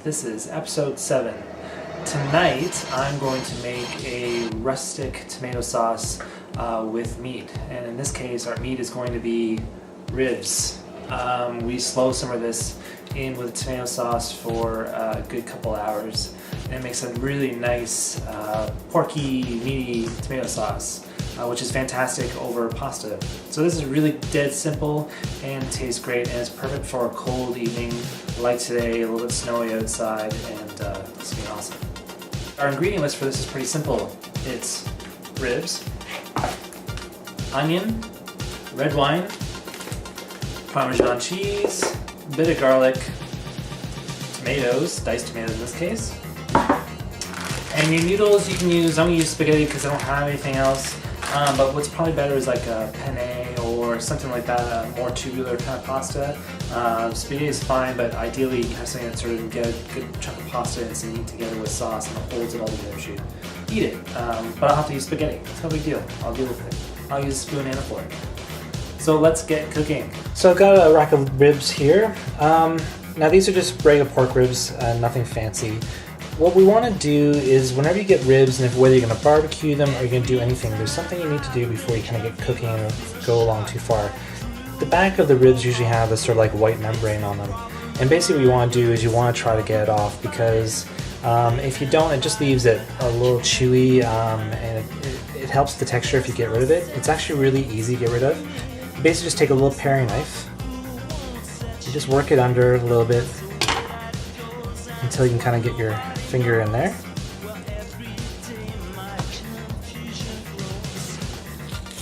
This is episode 7. Tonight I'm going to make a rustic tomato sauce with meat, and in this case our meat is going to be ribs. We slow simmer this in with tomato sauce for a good couple hours, and it makes a really nice porky, meaty tomato sauce, which is fantastic over pasta. So this is really dead simple and tastes great, and it's perfect for a cold evening like today, a little bit snowy outside, and it's gonna be awesome. Our ingredient list for this is pretty simple. It's ribs, onion, red wine, Parmesan cheese, a bit of garlic, tomatoes, diced tomatoes in this case, and your noodles you can use. I'm gonna use spaghetti because I don't have anything else. But what's probably better is like a penne or something like that, a more tubular kind of pasta. Spaghetti is fine, but ideally you have something that sort of get a good chunk of pasta and some meat together with sauce and it holds it all together so you eat it. But I'll have to use spaghetti. It's no big deal. I'll deal with it. I'll use a spoon and a fork. So let's get cooking. So I've got a rack of ribs here. Now these are just regular pork ribs, nothing fancy. What we want to do is whenever you get ribs, and whether you're going to barbecue them or you're going to do anything, there's something you need to do before you kind of get cooking and go along too far. The back of the ribs usually have this sort of like white membrane on them. And basically what you want to do is you want to try to get it off, because if you don't, it just leaves it a little chewy, and it helps the texture if you get rid of it. It's actually really easy to get rid of. You basically just take a little paring knife. You just work it under a little bit until you can kind of get your finger in there.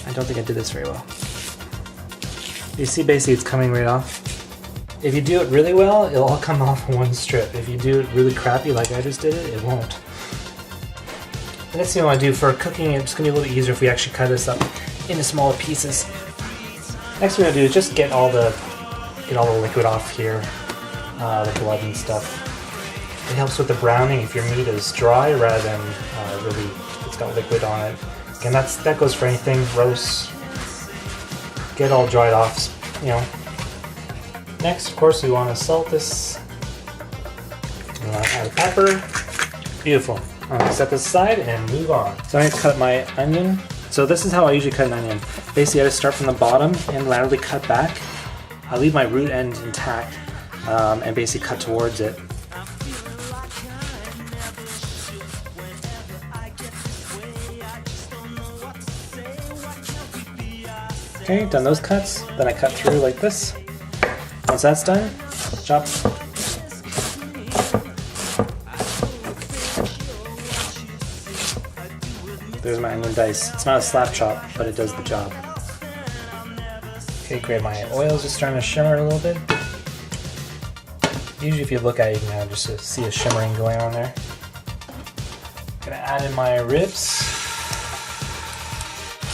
I don't think I did this very well. You see basically it's coming right off. If you do it really well, it'll all come off in one strip. If you do it really crappy like I just did it, it won't. The next thing I want to do for cooking, it's going to be a little easier if we actually cut this up into smaller pieces. Next we're going to do is just get all the liquid off here, the blood and stuff. It helps with the browning if your meat is dry rather than really it's got liquid on it. And that goes for anything, roast. Get it all dried off, you know. Next, of course, we want to salt this. We want to add pepper. Beautiful. I'm going to set this aside and move on. So I'm going to cut my onion. So this is how I usually cut an onion. Basically, I just start from the bottom and laterally cut back. I leave my root end intact and basically cut towards it. Okay, done those cuts, then I cut through like this. Once that's done, chop. There's my onion dice. It's not a slap chop, but it does the job. Okay, great, my oil's just starting to shimmer a little bit. Usually if you look at it, you can just see a shimmering going on there. Gonna add in my ribs.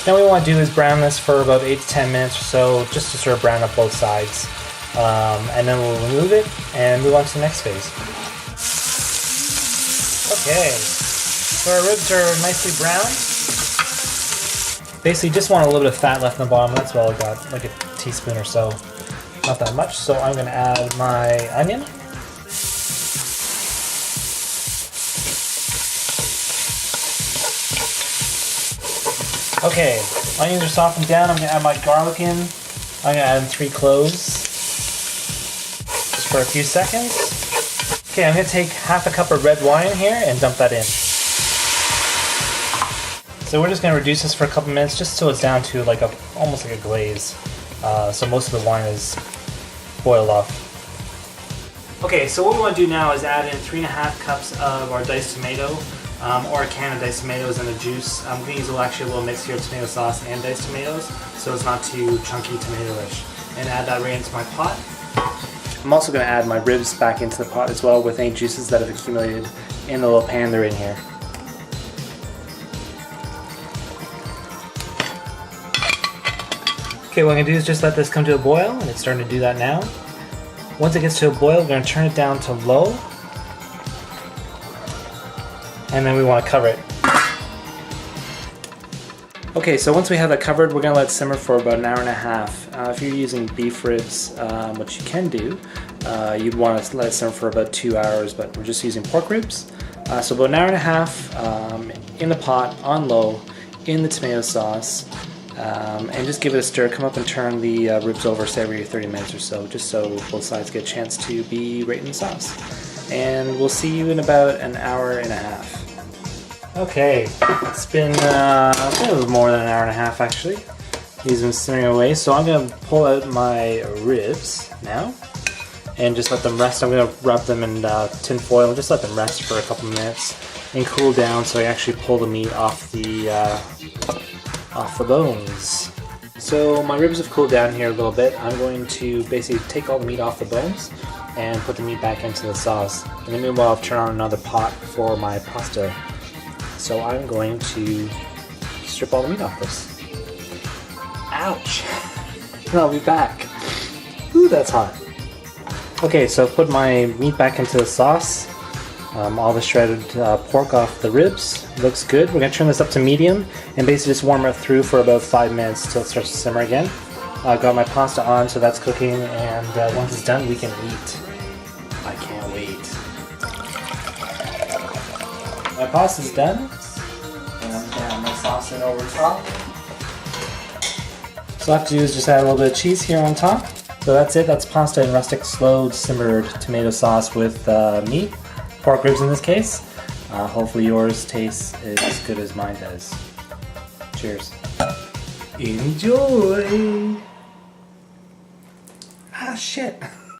Now what we want to do is brown this for about 8 to 10 minutes or so, just to sort of brown up both sides. And then we'll remove it and move on to the next phase. Okay, so our ribs are nicely browned. Basically just want a little bit of fat left in the bottom. That's all I got, like a teaspoon or so. Not that much, so I'm going to add my onion. Okay, onions are softened down. I'm going to add my garlic in. I'm going to add in 3 cloves. Just for a few seconds. Okay, I'm going to take half a cup of red wine here and dump that in. So we're just going to reduce this for a couple minutes just so it's down to like almost like a glaze. So most of the wine is boiled off. Okay, so what we want to do now is add in 3.5 cups of our diced tomato. Or a can of diced tomatoes and the juice. I'm going to use actually a little mix here of tomato sauce and diced tomatoes, so it's not too chunky tomato-ish. And add that right into my pot. I'm also going to add my ribs back into the pot as well with any juices that have accumulated in the little pan they're in here. Okay, what I'm going to do is just let this come to a boil, and it's starting to do that now. Once it gets to a boil, we're going to turn it down to low. And then we want to cover it. Okay, so once we have that covered, we're going to let it simmer for about an hour and a half. If you're using beef ribs, which you can do, you'd want to let it simmer for about 2 hours, but we're just using pork ribs. So about an hour and a half in the pot, on low, in the tomato sauce, and just give it a stir. Come up and turn the ribs over, say every 30 minutes or so, just so both sides get a chance to be right in the sauce. And we'll see you in about an hour and a half. Okay, it's been a little more than an hour and a half actually. These have been simmering away, so I'm going to pull out my ribs now and just let them rest. I'm going to wrap them in tin foil and just let them rest for a couple minutes and cool down so I actually pull the meat off the bones. So my ribs have cooled down here a little bit. I'm going to basically take all the meat off the bones and put the meat back into the sauce. In the meanwhile, I'll turn on another pot for my pasta. So I'm going to strip all the meat off this. Ouch! And I'll be back. Ooh, that's hot. Okay, so put my meat back into the sauce. All the shredded pork off the ribs. Looks good. We're going to turn this up to medium and basically just warm it through for about 5 minutes till it starts to simmer again. I've got my pasta on, so that's cooking, and once it's done, we can eat. I can't wait. My pasta's done, and I'm going to add my sauce in over top. So all I have to do is just add a little bit of cheese here on top. So that's it, that's pasta and rustic slow simmered tomato sauce with meat, pork ribs in this case. Hopefully yours tastes as good as mine does. Cheers. Enjoy! Ah, shit.